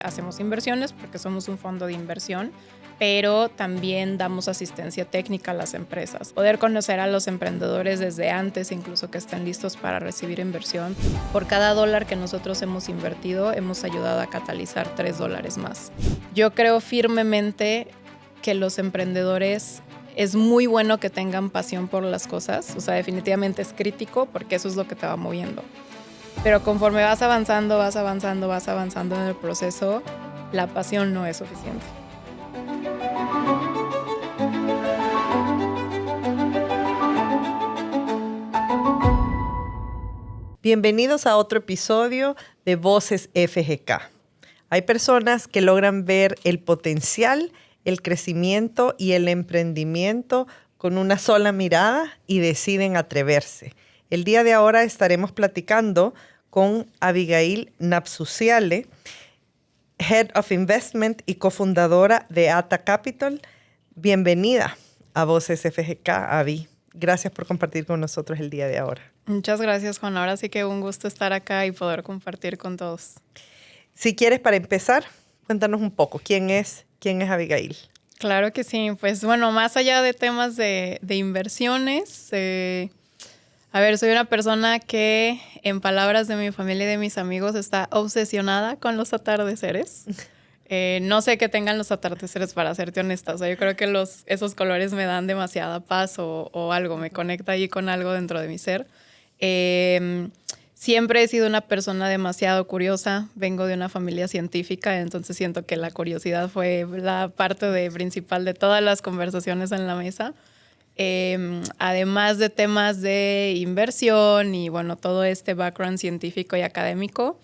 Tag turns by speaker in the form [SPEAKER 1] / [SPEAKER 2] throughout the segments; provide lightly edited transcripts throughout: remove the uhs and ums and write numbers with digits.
[SPEAKER 1] Hacemos inversiones porque somos un fondo de inversión, pero también damos asistencia técnica a las empresas. Poder conocer a los emprendedores desde antes, incluso que estén listos para recibir inversión. Por cada $1 que nosotros hemos invertido, hemos ayudado a catalizar $3 más. Yo creo firmemente que los emprendedores es muy bueno que tengan pasión por las cosas. O sea, definitivamente es crítico porque eso es lo que te va moviendo. Pero conforme vas avanzando en el proceso, la pasión no es suficiente.
[SPEAKER 2] Bienvenidos a otro episodio de Voces FGK. Hay personas que logran ver el potencial, el crecimiento y el emprendimiento con una sola mirada y deciden atreverse. El día de ahora estaremos platicando con Abigail Napsuciale, Head of Investment y cofundadora de ATA Capital. Bienvenida a Voces FGK, Abby. Gracias por compartir con nosotros el día de ahora.
[SPEAKER 1] Muchas gracias, Juan. Ahora sí que un gusto estar acá y poder compartir con todos.
[SPEAKER 2] Si quieres, para empezar, cuéntanos un poco. ¿Quién es Abigail?
[SPEAKER 1] Claro que sí. Pues bueno, más allá de temas de inversiones, soy una persona que, en palabras de mi familia y de mis amigos, está obsesionada con los atardeceres. No sé qué tengan los atardeceres, para serte honesta. O sea, yo creo que esos colores me dan demasiada paz o algo, me conecta allí con algo dentro de mi ser. Siempre he sido una persona demasiado curiosa. Vengo de una familia científica, entonces siento que la curiosidad fue la parte principal de todas las conversaciones en la mesa. Además de temas de inversión y bueno, todo este background científico y académico,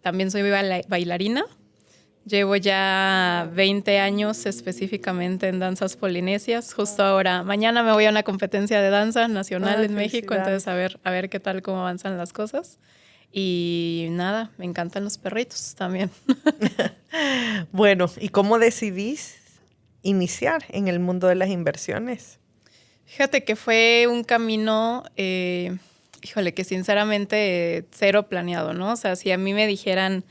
[SPEAKER 1] también soy bailarina. Llevo ya 20 años específicamente en danzas polinesias. Justo ahora, mañana me voy a una competencia de danza nacional en México, entonces a ver qué tal, cómo avanzan las cosas. Y nada, me encantan los perritos también.
[SPEAKER 2] Bueno, ¿y cómo decidís iniciar en el mundo de las inversiones?
[SPEAKER 1] Fíjate que fue un camino, que sinceramente cero planeado, ¿no? O sea, si a mí me dijeran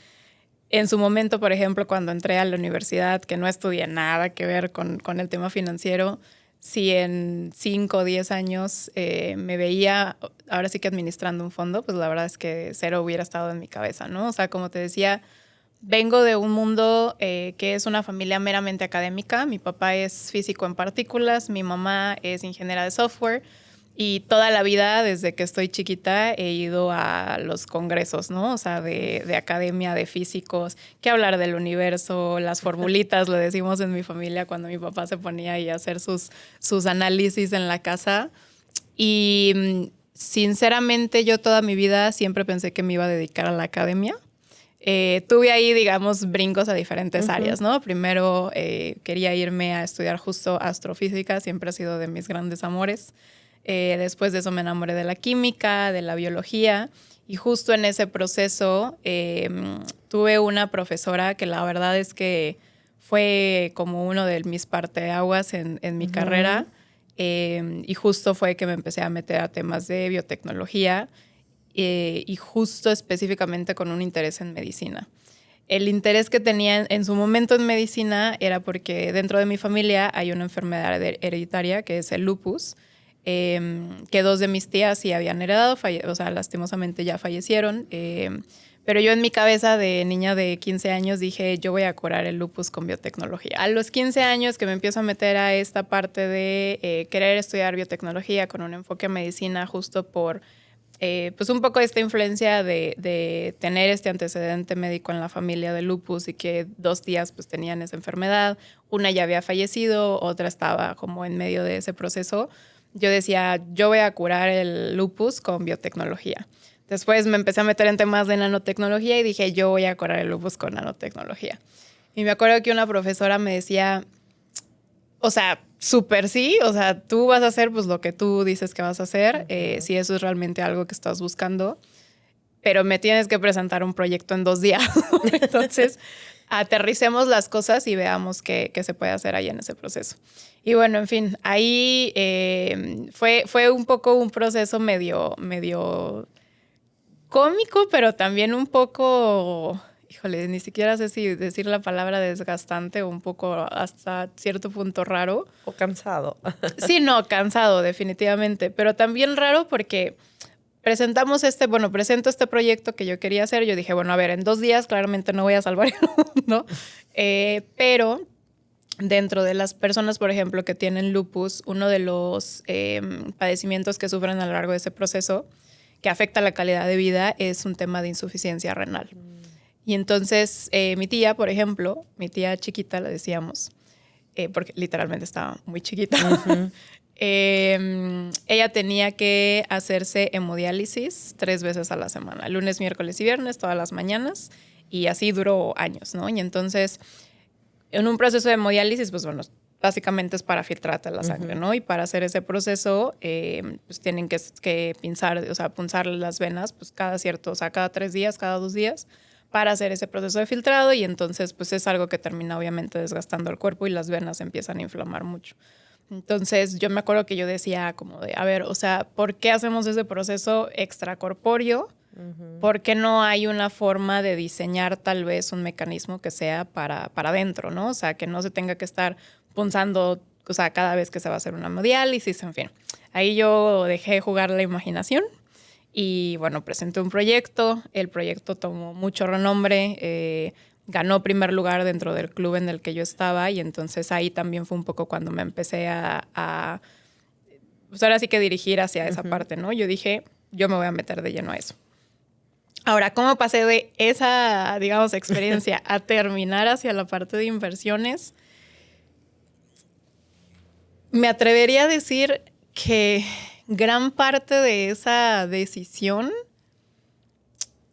[SPEAKER 1] en su momento, por ejemplo, cuando entré a la universidad, que no estudié nada que ver con el tema financiero, si en 5 o 10 años me veía ahora sí que administrando un fondo, pues la verdad es que cero hubiera estado en mi cabeza, ¿no? O sea, como te decía, vengo de un mundo que es una familia meramente académica. Mi papá es físico en partículas, mi mamá es ingeniera de software y toda la vida, desde que estoy chiquita, he ido a los congresos, ¿no? O sea, de academia, de físicos, que hablar del universo, las formulitas, lo decimos en mi familia cuando mi papá se ponía ahí a hacer sus análisis en la casa. Y sinceramente yo toda mi vida siempre pensé que me iba a dedicar a la academia. Tuve ahí, digamos, brincos a diferentes áreas, ¿no? Primero quería irme a estudiar justo astrofísica, siempre ha sido de mis grandes amores. Después de eso me enamoré de la química, de la biología, y justo en ese proceso tuve una profesora que la verdad es que fue como uno de mis parteaguas en mi carrera, y justo fue que me empecé a meter a temas de biotecnología, y justo específicamente con un interés en medicina. El interés que tenía en su momento en medicina era porque dentro de mi familia hay una enfermedad hereditaria que es el lupus, que 2 de mis tías sí habían heredado, o sea, lastimosamente ya fallecieron, pero yo en mi cabeza de niña de 15 años dije, yo voy a curar el lupus con biotecnología. A los 15 años que me empiezo a meter a esta parte de querer estudiar biotecnología con un enfoque en medicina, justo por pues un poco esta influencia de tener este antecedente médico en la familia de lupus y que 2 tías pues tenían esa enfermedad, una ya había fallecido, otra estaba como en medio de ese proceso. Yo decía, yo voy a curar el lupus con biotecnología. Después me empecé a meter en temas de nanotecnología y dije, yo voy a curar el lupus con nanotecnología. Y me acuerdo que una profesora me decía, o sea, súper sí, o sea, tú vas a hacer pues lo que tú dices que vas a hacer, si eso es realmente algo que estás buscando, pero me tienes que presentar un proyecto en 2 días. Entonces, aterricemos las cosas y veamos qué se puede hacer ahí en ese proceso. Y bueno, en fin, ahí fue un poco un proceso medio cómico, pero también un poco, híjole, ni siquiera sé si decir la palabra desgastante o un poco hasta cierto punto raro.
[SPEAKER 2] O cansado.
[SPEAKER 1] Sí, no, cansado definitivamente, pero también raro porque presento este proyecto que yo quería hacer. Yo dije, bueno, a ver, en 2 días claramente no voy a salvar el mundo, pero dentro de las personas, por ejemplo, que tienen lupus, uno de los padecimientos que sufren a lo largo de ese proceso, que afecta la calidad de vida, es un tema de insuficiencia renal. Y entonces mi tía, por ejemplo, mi tía chiquita, le decíamos, porque literalmente estaba muy chiquita, ella tenía que hacerse hemodiálisis 3 veces a la semana, lunes, miércoles y viernes, todas las mañanas, y así duró años, ¿no? Y entonces, en un proceso de hemodiálisis, pues bueno, básicamente es para filtrarte la sangre, ¿no? Y para hacer ese proceso, pues tienen que pinzar, o sea, punzar las venas, pues cada 3 días, cada 2 días, para hacer ese proceso de filtrado, y entonces, pues es algo que termina obviamente desgastando el cuerpo y las venas empiezan a inflamar mucho. Entonces, yo me acuerdo que yo decía como de, a ver, o sea, ¿por qué hacemos ese proceso extracorpóreo? ¿Por qué no hay una forma de diseñar tal vez un mecanismo que sea para adentro, ¿no? O sea, que no se tenga que estar punzando, o sea, cada vez que se va a hacer una hemodiálisis, en fin. Ahí yo dejé jugar la imaginación y, bueno, presenté un proyecto. El proyecto tomó mucho renombre, ganó primer lugar dentro del club en el que yo estaba, y entonces ahí también fue un poco cuando me empecé pues ahora sí que dirigir hacia esa parte, ¿no? Yo dije, yo me voy a meter de lleno a eso. Ahora, ¿cómo pasé de esa, digamos, experiencia a terminar hacia la parte de inversiones? Me atrevería a decir que gran parte de esa decisión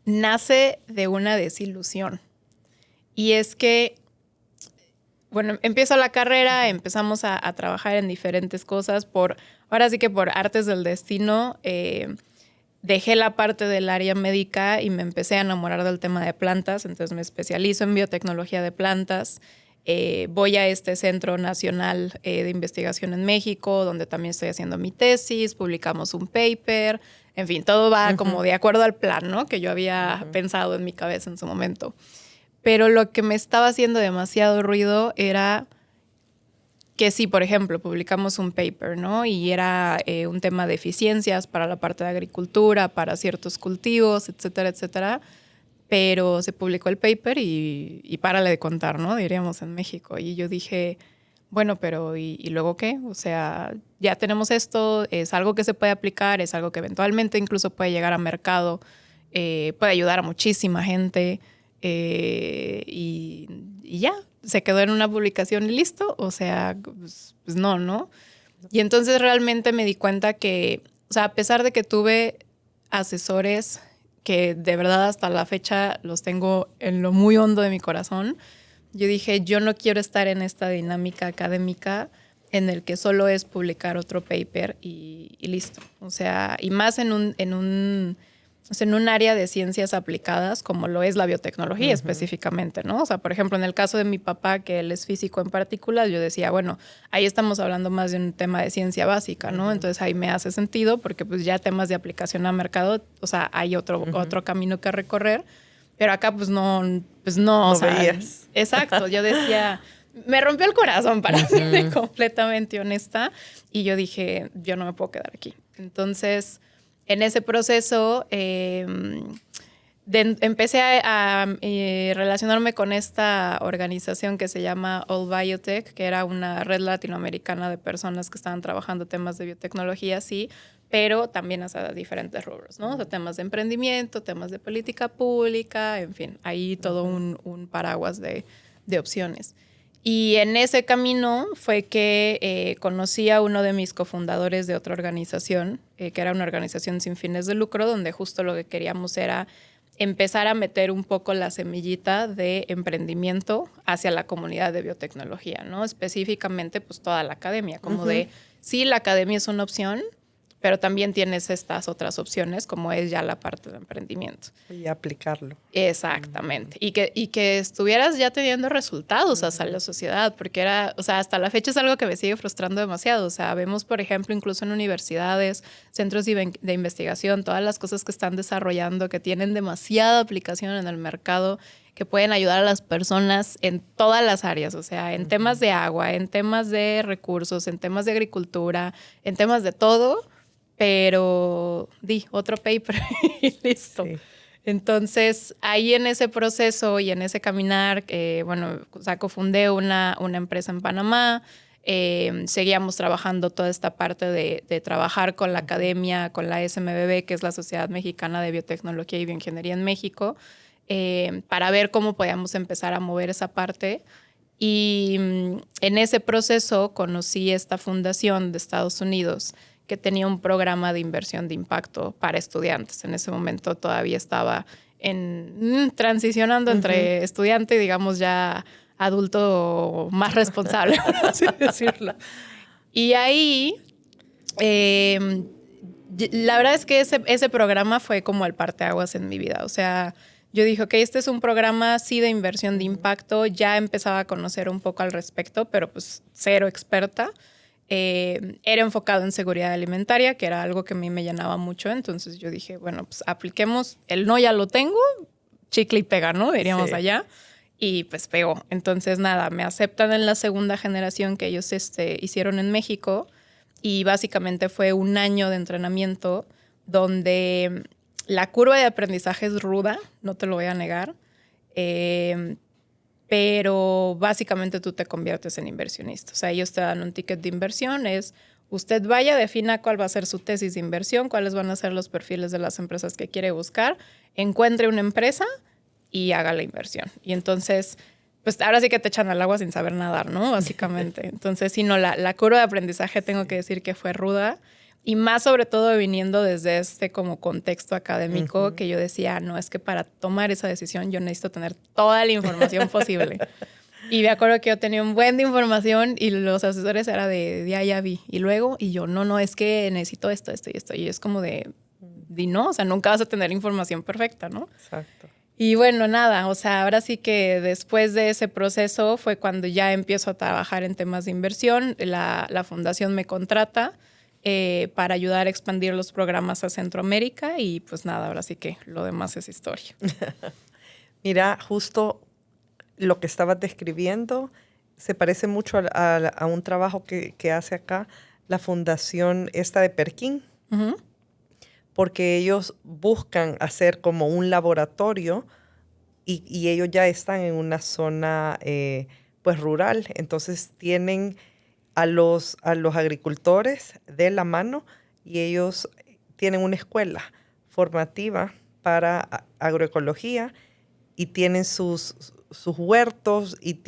[SPEAKER 1] nace de una desilusión. Y es que, bueno, empiezo la carrera, empezamos a trabajar en diferentes cosas. Ahora sí que por artes del destino, dejé la parte del área médica y me empecé a enamorar del tema de plantas. Entonces me especializo en biotecnología de plantas. Voy a este Centro Nacional de Investigación en México, donde también estoy haciendo mi tesis, publicamos un paper. En fin, todo va como de acuerdo al plan, ¿no? Que yo había pensado en mi cabeza en su momento. Pero lo que me estaba haciendo demasiado ruido era que sí, por ejemplo, publicamos un paper, ¿no? Y era un tema de eficiencias para la parte de agricultura, para ciertos cultivos, etcétera, etcétera. Pero se publicó el paper y párale de contar, ¿no? Diríamos en México. Y yo dije, bueno, pero ¿y luego qué? O sea, ya tenemos esto, es algo que se puede aplicar, es algo que eventualmente incluso puede llegar a mercado, puede ayudar a muchísima gente. Y ya, se quedó en una publicación y listo. O sea, pues no, ¿no? Y entonces realmente me di cuenta que, o sea, a pesar de que tuve asesores que de verdad hasta la fecha los tengo en lo muy hondo de mi corazón, yo dije, yo no quiero estar en esta dinámica académica en el que solo es publicar otro paper y listo. O sea, y más en un área de ciencias aplicadas como lo es la biotecnología específicamente, ¿no? O sea, por ejemplo, en el caso de mi papá, que él es físico en particular, yo decía, bueno, ahí estamos hablando más de un tema de ciencia básica, ¿no? Entonces ahí me hace sentido porque pues ya temas de aplicación a mercado, o sea, hay otro camino que recorrer, pero acá pues no,
[SPEAKER 2] No
[SPEAKER 1] o sea,
[SPEAKER 2] veías.
[SPEAKER 1] Exacto, yo decía, me rompió el corazón para ser completamente honesta, y yo dije, yo no me puedo quedar aquí. Entonces, en ese proceso empecé a relacionarme con esta organización que se llama All Biotech, que era una red latinoamericana de personas que estaban trabajando temas de biotecnología, sí, pero también hasta diferentes rubros, ¿no? O sea, temas de emprendimiento, temas de política pública, en fin, ahí todo un paraguas de opciones. Y en ese camino fue que conocí a uno de mis cofundadores de otra organización, que era una organización sin fines de lucro, donde justo lo que queríamos era empezar a meter un poco la semillita de emprendimiento hacia la comunidad de biotecnología, ¿no? Específicamente, pues toda la academia, como de, sí, la academia es una opción, pero también tienes estas otras opciones, como es ya la parte de emprendimiento.
[SPEAKER 2] Y aplicarlo.
[SPEAKER 1] Exactamente. Y que estuvieras ya teniendo resultados hacia la sociedad, porque era, o sea, hasta la fecha es algo que me sigue frustrando demasiado. O sea, vemos, por ejemplo, incluso en universidades, centros de investigación, todas las cosas que están desarrollando, que tienen demasiada aplicación en el mercado, que pueden ayudar a las personas en todas las áreas, o sea, en temas de agua, en temas de recursos, en temas de agricultura, en temas de todo, pero otro paper y listo. Sí. Entonces, ahí en ese proceso y en ese caminar, cofundé una empresa en Panamá, seguíamos trabajando toda esta parte de trabajar con la academia, con la SMBB, que es la Sociedad Mexicana de Biotecnología y Bioingeniería en México, para ver cómo podíamos empezar a mover esa parte. Y en ese proceso conocí esta fundación de Estados Unidos que tenía un programa de inversión de impacto para estudiantes. En ese momento todavía estaba transicionando entre estudiante y, digamos, ya adulto más responsable, por así decirlo. Y ahí, la verdad es que ese programa fue como el parteaguas en mi vida. O sea, yo dije, ok, este es un programa sí de inversión de impacto. Ya empezaba a conocer un poco al respecto, pero pues cero experta. Era enfocado en seguridad alimentaria, que era algo que a mí me llenaba mucho. Entonces yo dije, bueno, pues apliquemos. El no ya lo tengo, chicle y pega, ¿no? Diríamos allá. Y pues pegó. Entonces nada, me aceptan en la segunda generación que ellos hicieron en México. Y básicamente fue un año de entrenamiento donde la curva de aprendizaje es ruda, no te lo voy a negar. Pero básicamente tú te conviertes en inversionista. O sea, ellos te dan un ticket de inversión, usted vaya, defina cuál va a ser su tesis de inversión, cuáles van a ser los perfiles de las empresas que quiere buscar, encuentre una empresa y haga la inversión. Y entonces, pues ahora sí que te echan al agua sin saber nadar, ¿no? Básicamente. Entonces, sí, no, la curva de aprendizaje tengo que decir que fue ruda. Y más sobre todo viniendo desde este como contexto académico que yo decía, no, es que para tomar esa decisión yo necesito tener toda la información posible. Y me acuerdo que yo tenía un buen de información y los asesores era ya vi. Y luego, y yo, no, es que necesito esto y esto. Y es como no, o sea, nunca vas a tener información perfecta, ¿no?
[SPEAKER 2] Exacto.
[SPEAKER 1] Y bueno, nada, o sea, ahora sí que después de ese proceso fue cuando ya empiezo a trabajar en temas de inversión. La fundación me contrata para ayudar a expandir los programas a Centroamérica y pues nada, ahora sí que lo demás es historia.
[SPEAKER 2] Mira, justo lo que estabas describiendo se parece mucho a un trabajo que hace acá la fundación esta de Perkin, porque ellos buscan hacer como un laboratorio y ellos ya están en una zona pues rural, entonces tienen a los agricultores de la mano y ellos tienen una escuela formativa para agroecología y tienen sus huertos y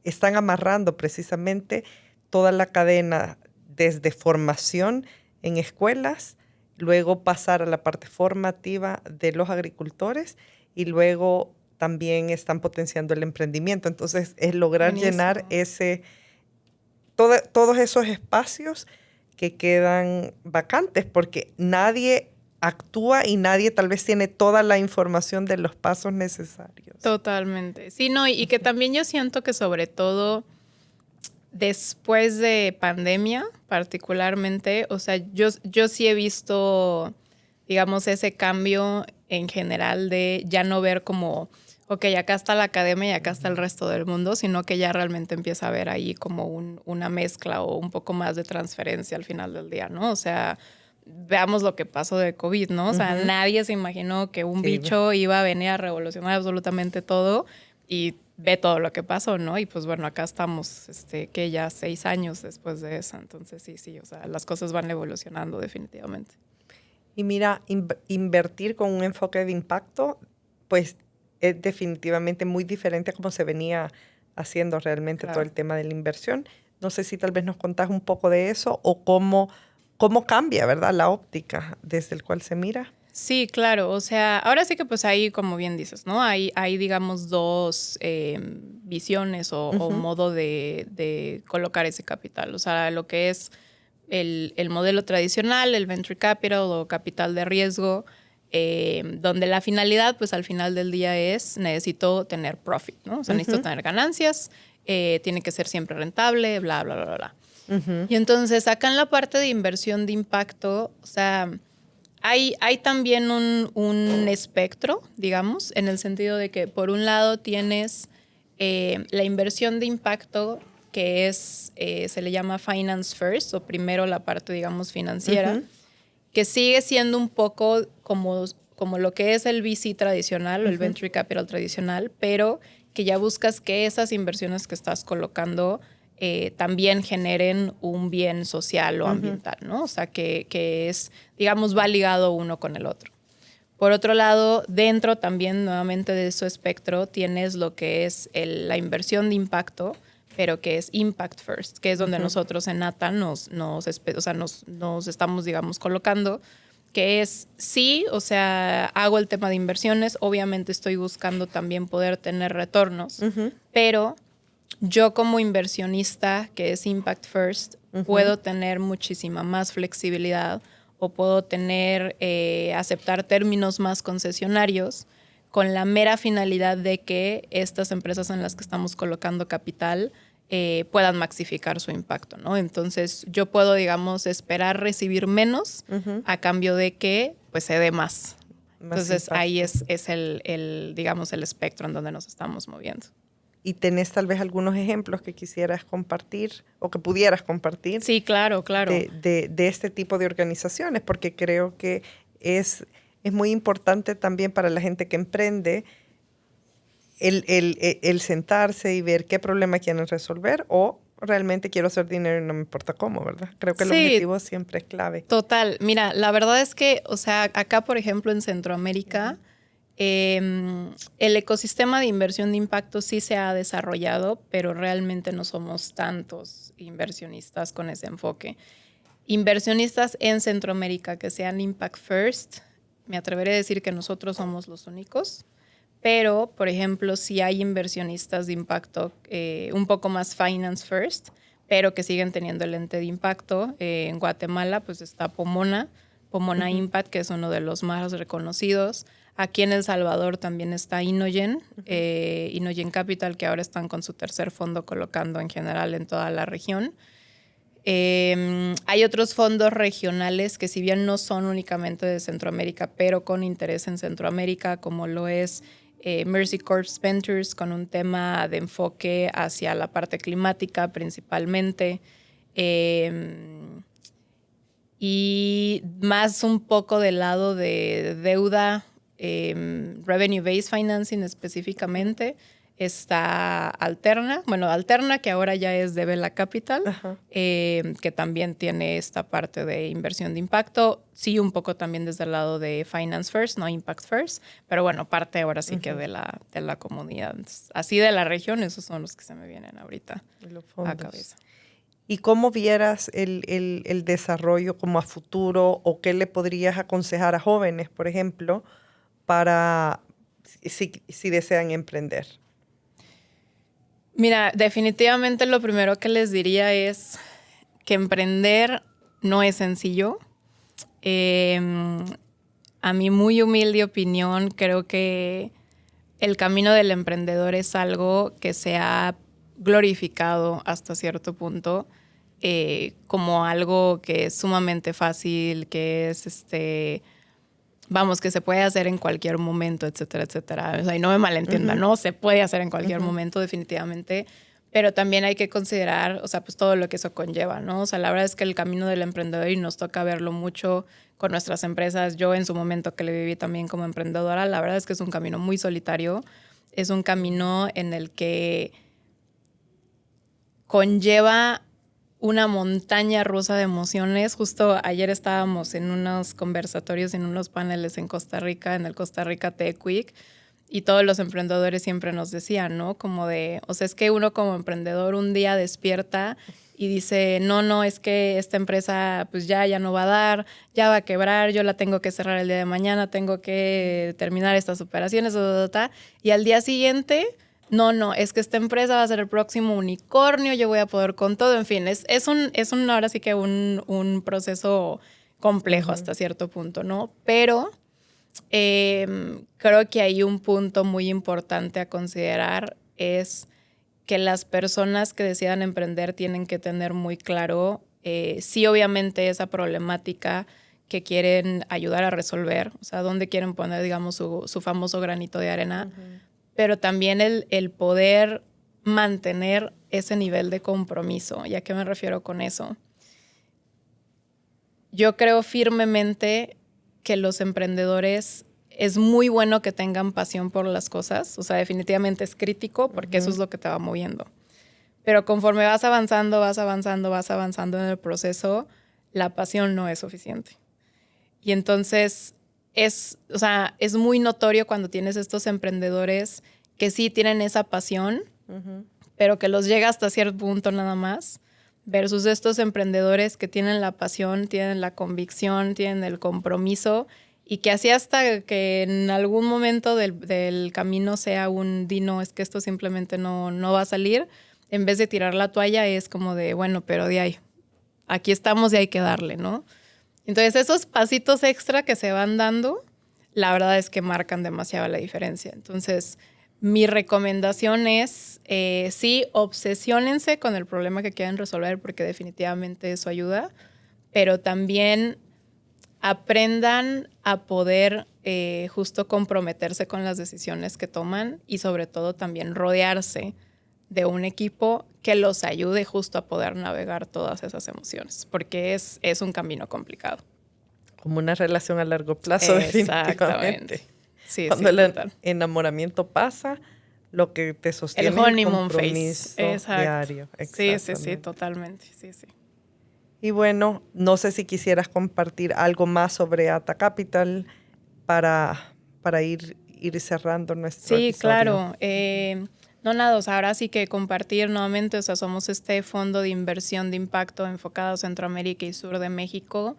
[SPEAKER 2] están amarrando precisamente toda la cadena desde formación en escuelas, luego pasar a la parte formativa de los agricultores y luego también están potenciando el emprendimiento. Entonces es lograr llenar todos esos espacios que quedan vacantes porque nadie actúa y nadie tal vez tiene toda la información de los pasos necesarios.
[SPEAKER 1] Totalmente. Sí, no, y que también yo siento que sobre todo después de pandemia particularmente, o sea, yo sí he visto, digamos, ese cambio en general de ya no ver como, ok, acá está la academia y acá está el resto del mundo, sino que ya realmente empieza a haber ahí como una mezcla o un poco más de transferencia al final del día, ¿no? O sea, veamos lo que pasó de COVID, ¿no? O sea, nadie se imaginó que un bicho iba a venir a revolucionar absolutamente todo y ve todo lo que pasó, ¿no? Y pues bueno, acá estamos, que ya 6 años después de eso. Entonces sí, o sea, las cosas van evolucionando definitivamente.
[SPEAKER 2] Y mira, invertir con un enfoque de impacto, pues es definitivamente muy diferente a cómo se venía haciendo realmente todo el tema de la inversión. No sé si tal vez nos contás un poco de eso o cómo cambia, ¿verdad? La óptica desde el cual se mira.
[SPEAKER 1] Sí, claro. O sea, ahora sí que pues hay, como bien dices, ¿no? Hay digamos, dos visiones o modo de colocar ese capital. O sea, lo que es el modelo tradicional, el venture capital o capital de riesgo, donde la finalidad, pues al final del día es necesito tener profit, ¿no? O sea, necesito tener ganancias, tiene que ser siempre rentable, bla, bla, bla, bla. Y entonces acá en la parte de inversión de impacto, o sea, hay también un espectro, digamos, en el sentido de que por un lado tienes la inversión de impacto que es, se le llama finance first, o primero la parte, digamos, financiera, que sigue siendo un poco como lo que es el VC tradicional o el Venture Capital tradicional, pero que ya buscas que esas inversiones que estás colocando también generen un bien social o ambiental, ¿no? O sea, que es, digamos, va ligado uno con el otro. Por otro lado, dentro también nuevamente de su espectro tienes lo que es la inversión de impacto, pero que es impact first, que es donde nosotros en NATA nos estamos, digamos, colocando, que es sí, o sea, hago el tema de inversiones, obviamente estoy buscando también poder tener retornos, pero yo como inversionista, que es impact first, puedo tener muchísima más flexibilidad o puedo tener, aceptar términos más concesionarios con la mera finalidad de que estas empresas en las que estamos colocando capital puedan maxificar su impacto, ¿no? Entonces yo puedo, digamos, esperar recibir menos a cambio de que pues se dé más. Entonces impacto. Ahí es digamos, el espectro en donde nos estamos moviendo.
[SPEAKER 2] ¿Y tenés tal vez algunos ejemplos que quisieras compartir o que pudieras compartir?
[SPEAKER 1] Sí, claro, claro.
[SPEAKER 2] De este tipo de organizaciones, porque creo que es muy importante también para la gente que emprende el sentarse y ver qué problema quieren resolver o realmente quiero hacer dinero y no me importa cómo, ¿verdad? Creo que el objetivo siempre es clave.
[SPEAKER 1] Total. Mira, la verdad es que, o sea, acá, por ejemplo, en Centroamérica, el ecosistema de inversión de impacto sí se ha desarrollado, pero realmente no somos tantos inversionistas con ese enfoque. Inversionistas en Centroamérica que sean impact first, me atreveré a decir que nosotros somos los únicos, pero, por ejemplo, sí hay inversionistas de impacto un poco más finance first, pero que siguen teniendo el ente de impacto. En Guatemala, pues está Pomona Impact, que es uno de los más reconocidos. Aquí en El Salvador también está Inogen, Inogen Capital, que ahora están con su tercer fondo colocando en general en toda la región. Hay otros fondos regionales que si bien no son únicamente de Centroamérica, pero con interés en Centroamérica, como lo es Mercy Corps Ventures, con un tema de enfoque hacia la parte climática principalmente. Y más un poco del lado de deuda, revenue-based financing específicamente, está Alterna, que ahora ya es de Vela Capital, que también tiene esta parte de inversión de impacto, sí un poco también desde el lado de Finance First, no Impact First, pero bueno, parte ahora sí que de la comunidad. Así de la región, esos son los que se me vienen ahorita a cabeza.
[SPEAKER 2] ¿Y cómo vieras el desarrollo como a futuro o qué le podrías aconsejar a jóvenes, por ejemplo, para si desean emprender?
[SPEAKER 1] Mira, definitivamente lo primero que les diría es que emprender no es sencillo. A mi muy humilde opinión, creo que el camino del emprendedor es algo que se ha glorificado hasta cierto punto como algo que es sumamente fácil, que es que se puede hacer en cualquier momento, etcétera, etcétera. O sea, y no me malentiendan, ¿no? Se puede hacer en cualquier momento, definitivamente. Pero también hay que considerar, o sea, pues todo lo que eso conlleva, ¿no? O sea, la verdad es que el camino del emprendedor, y nos toca verlo mucho con nuestras empresas, yo en su momento que le viví también como emprendedora, la verdad es que es un camino muy solitario. Es un camino en el que conlleva una montaña rusa de emociones. Justo ayer estábamos en unos conversatorios, en unos paneles en Costa Rica, en el Costa Rica Tech Week, y todos los emprendedores siempre nos decían, ¿no? Como de, o sea, es que uno como emprendedor un día despierta y dice, no, es que esta empresa pues ya no va a dar, ya va a quebrar, yo la tengo que cerrar el día de mañana, tengo que terminar estas operaciones, y al día siguiente no, es que esta empresa va a ser el próximo unicornio, yo voy a poder con todo, en fin, es un ahora sí que un proceso complejo hasta cierto punto, ¿no? Pero creo que hay un punto muy importante a considerar es que las personas que decidan emprender tienen que tener muy claro, sí, obviamente esa problemática que quieren ayudar a resolver, o sea, dónde quieren poner, digamos, su famoso granito de arena, pero también el poder mantener ese nivel de compromiso. ¿Y a qué me refiero con eso? Yo creo firmemente que los emprendedores es muy bueno que tengan pasión por las cosas, o sea, definitivamente es crítico porque eso es lo que te va moviendo. Pero conforme vas avanzando en el proceso, la pasión no es suficiente. Y entonces o sea, es muy notorio cuando tienes estos emprendedores que sí tienen esa pasión, pero que los llega hasta cierto punto nada más, versus estos emprendedores que tienen la pasión, tienen la convicción, tienen el compromiso y que así hasta que en algún momento del camino sea un no, es que esto simplemente no va a salir, en vez de tirar la toalla es como de, bueno, pero de ahí, aquí estamos y hay que darle, ¿no? Entonces esos pasitos extra que se van dando, la verdad es que marcan demasiado la diferencia. Entonces mi recomendación es, sí, obsesiónense con el problema que quieren resolver porque definitivamente eso ayuda, pero también aprendan a poder justo comprometerse con las decisiones que toman y sobre todo también rodearse de un equipo que los ayude justo a poder navegar todas esas emociones, porque es un camino complicado.
[SPEAKER 2] Como una relación a largo plazo, definitivamente.
[SPEAKER 1] Sí,
[SPEAKER 2] Cuando
[SPEAKER 1] sí,
[SPEAKER 2] el
[SPEAKER 1] total.
[SPEAKER 2] enamoramiento pasa, lo que te sostiene
[SPEAKER 1] El
[SPEAKER 2] es el
[SPEAKER 1] honeymoon
[SPEAKER 2] compromiso
[SPEAKER 1] phase.
[SPEAKER 2] diario.
[SPEAKER 1] Sí, totalmente. Sí.
[SPEAKER 2] Y bueno, no sé si quisieras compartir algo más sobre Ata Capital para ir cerrando nuestro
[SPEAKER 1] Sí,
[SPEAKER 2] episodio.
[SPEAKER 1] claro. No, nada, o sea, ahora sí que compartir nuevamente, o sea, somos este fondo de inversión de impacto enfocado a Centroamérica y sur de México.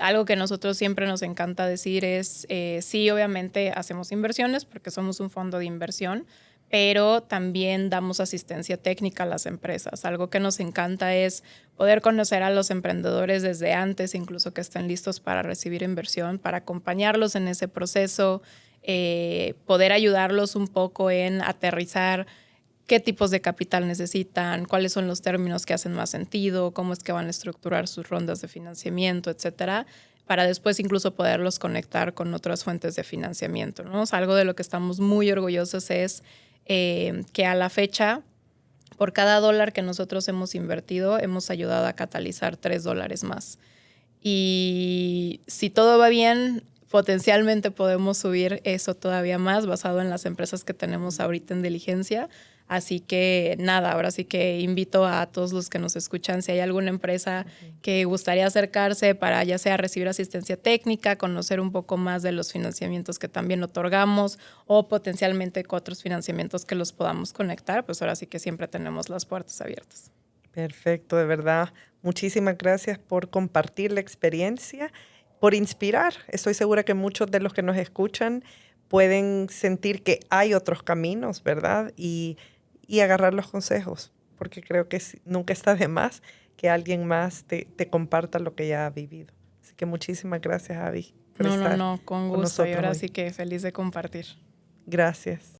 [SPEAKER 1] Algo que nosotros siempre nos encanta decir es, sí, obviamente hacemos inversiones porque somos un fondo de inversión, pero también damos asistencia técnica a las empresas. Algo que nos encanta es poder conocer a los emprendedores desde antes, incluso que estén listos para recibir inversión, para acompañarlos en ese proceso, poder ayudarlos un poco en aterrizar qué tipos de capital necesitan, cuáles son los términos que hacen más sentido, cómo es que van a estructurar sus rondas de financiamiento, etcétera, para después incluso poderlos conectar con otras fuentes de financiamiento, ¿no? O sea, algo de lo que estamos muy orgullosos es que a la fecha, por cada $1 que nosotros hemos invertido, hemos ayudado a catalizar $3 más. Y si todo va bien, potencialmente podemos subir eso todavía más basado en las empresas que tenemos ahorita en diligencia. Así que nada, ahora sí que invito a todos los que nos escuchan, si hay alguna empresa que gustaría acercarse para ya sea recibir asistencia técnica, conocer un poco más de los financiamientos que también otorgamos o potencialmente con otros financiamientos que los podamos conectar, pues ahora sí que siempre tenemos las puertas abiertas.
[SPEAKER 2] Perfecto, de verdad. Muchísimas gracias por compartir la experiencia, por inspirar. Estoy segura que muchos de los que nos escuchan pueden sentir que hay otros caminos, ¿verdad? Y agarrar los consejos, porque creo que nunca está de más que alguien más te comparta lo que ya ha vivido. Así que muchísimas gracias, Abby, por estar
[SPEAKER 1] No, con gusto. Y ahora sí que feliz de compartir.
[SPEAKER 2] Gracias.